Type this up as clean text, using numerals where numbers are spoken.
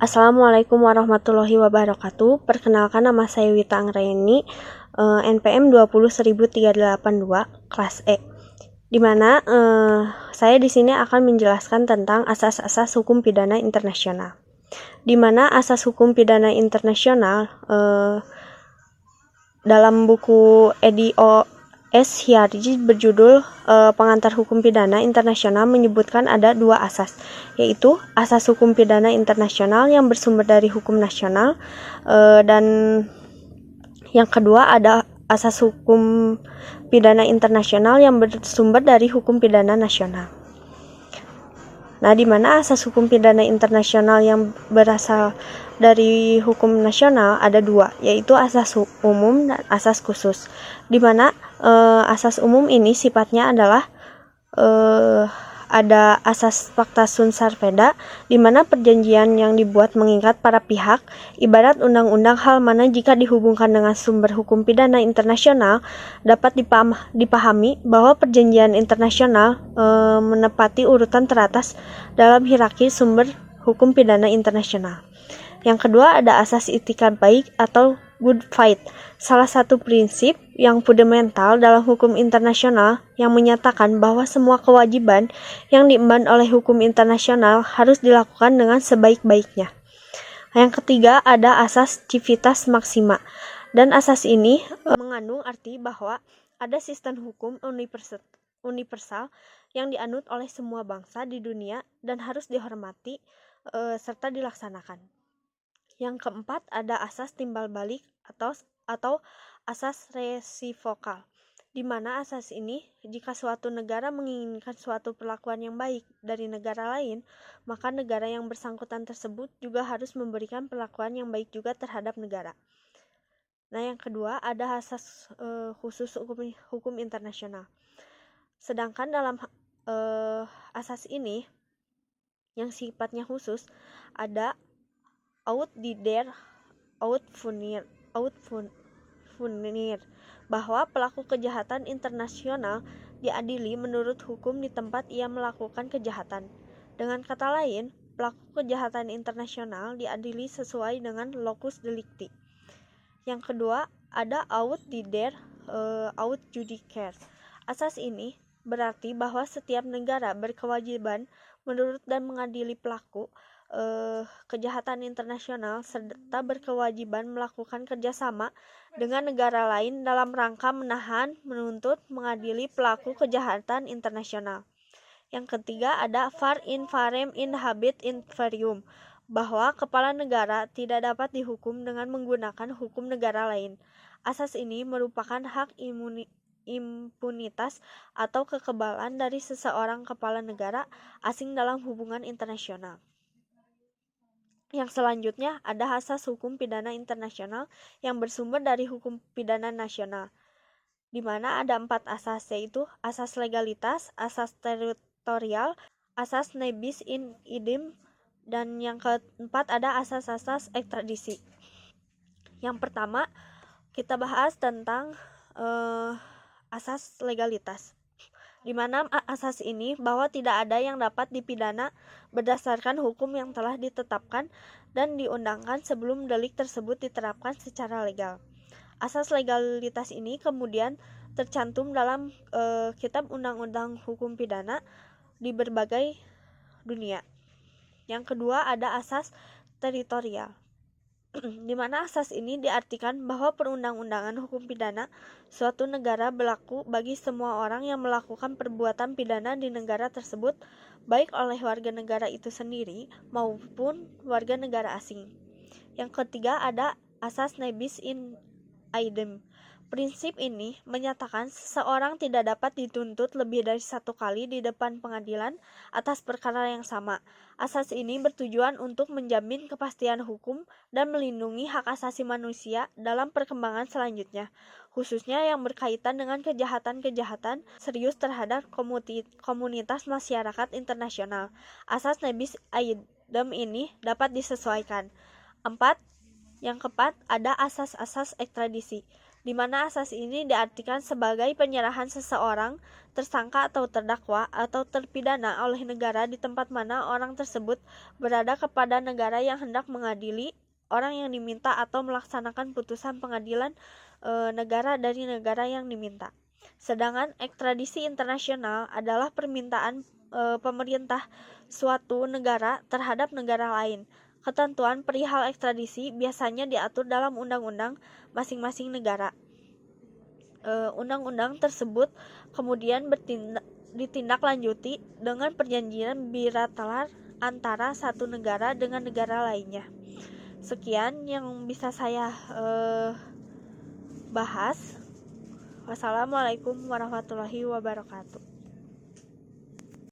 Assalamualaikum warahmatullahi wabarakatuh. Perkenalkan, nama saya Wita Anggraini, NPM 20382, kelas E. Di mana saya di sini akan menjelaskan tentang asas-asas hukum pidana internasional. Di mana asas hukum pidana internasional dalam buku Edio S. Hyarji berjudul Pengantar Hukum Pidana Internasional menyebutkan ada dua asas, yaitu asas hukum pidana internasional yang bersumber dari hukum nasional, dan yang kedua ada asas hukum pidana internasional yang bersumber dari hukum pidana nasional. Nah, di mana asas hukum pidana internasional yang berasal dari hukum nasional ada dua, yaitu asas umum dan asas khusus. Di mana asas umum ini sifatnya adalah ada asas Pacta Sunt Servanda, di mana perjanjian yang dibuat mengikat para pihak, ibarat undang-undang hal mana jika dihubungkan dengan sumber hukum pidana internasional dapat dipahami bahwa perjanjian internasional menepati urutan teratas dalam hierarki sumber hukum pidana internasional. Yang kedua ada asas itikat baik atau good faith, salah satu prinsip yang fundamental dalam hukum internasional yang menyatakan bahwa semua kewajiban yang diemban oleh hukum internasional harus dilakukan dengan sebaik-baiknya. Yang ketiga ada asas civitas maxima, dan asas ini mengandung arti bahwa ada sistem hukum universal yang dianut oleh semua bangsa di dunia dan harus dihormati serta dilaksanakan. Yang keempat ada asas timbal balik atau asas resivokal, di mana asas ini jika suatu negara menginginkan suatu perlakuan yang baik dari negara lain, maka negara yang bersangkutan tersebut juga harus memberikan perlakuan yang baik juga terhadap negara. Nah, yang kedua ada asas khusus hukum internasional. Sedangkan dalam asas ini yang sifatnya khusus ada aut dider aut funir bahwa pelaku kejahatan internasional diadili menurut hukum di tempat ia melakukan kejahatan. Dengan kata lain, pelaku kejahatan internasional diadili sesuai dengan locus delicti. Yang kedua ada aut dider aut judicaris. Asas ini berarti bahwa setiap negara berkewajiban menurut dan mengadili pelaku kejahatan internasional serta berkewajiban melakukan kerjasama dengan negara lain dalam rangka menahan, menuntut, mengadili pelaku kejahatan internasional. Yang ketiga ada var in farem in habet inferium, bahwa kepala negara tidak dapat dihukum dengan menggunakan hukum negara lain. Asas ini merupakan hak impunitas atau kekebalan dari seseorang kepala negara asing dalam hubungan internasional. Yang selanjutnya ada asas hukum pidana internasional yang bersumber dari hukum pidana nasional, di mana ada 4 asas, yaitu asas legalitas, asas teritorial, asas ne bis in idem, dan yang keempat ada asas-asas ekstradisi. Yang pertama kita bahas tentang asas legalitas, di mana asas ini bahwa tidak ada yang dapat dipidana berdasarkan hukum yang telah ditetapkan dan diundangkan sebelum delik tersebut diterapkan secara legal. Asas legalitas ini kemudian tercantum dalam kitab undang-undang hukum pidana di berbagai dunia. Yang kedua ada asas teritorial, di mana asas ini diartikan bahwa perundang-undangan hukum pidana suatu negara berlaku bagi semua orang yang melakukan perbuatan pidana di negara tersebut, baik oleh warga negara itu sendiri maupun warga negara asing. Yang ketiga ada asas ne bis in idem. Prinsip ini menyatakan seseorang tidak dapat dituntut lebih dari 1 kali di depan pengadilan atas perkara yang sama. Asas ini bertujuan untuk menjamin kepastian hukum dan melindungi hak asasi manusia dalam perkembangan selanjutnya, khususnya yang berkaitan dengan kejahatan-kejahatan serius terhadap komunitas masyarakat internasional. Asas ne bis idem ini dapat disesuaikan. Yang keempat ada asas-asas ekstradisi, di mana asas ini diartikan sebagai penyerahan seseorang, tersangka atau terdakwa, atau terpidana oleh negara di tempat mana orang tersebut berada kepada negara yang hendak mengadili orang yang diminta atau melaksanakan putusan pengadilan negara dari negara yang diminta. Sedangkan ekstradisi internasional adalah permintaan pemerintah suatu negara terhadap negara lain. Ketentuan perihal ekstradisi biasanya diatur dalam undang-undang masing-masing negara. Undang-undang tersebut kemudian ditindaklanjuti dengan perjanjian bilateral antara satu negara dengan negara lainnya. Sekian yang bisa saya bahas. Wassalamualaikum warahmatullahi wabarakatuh.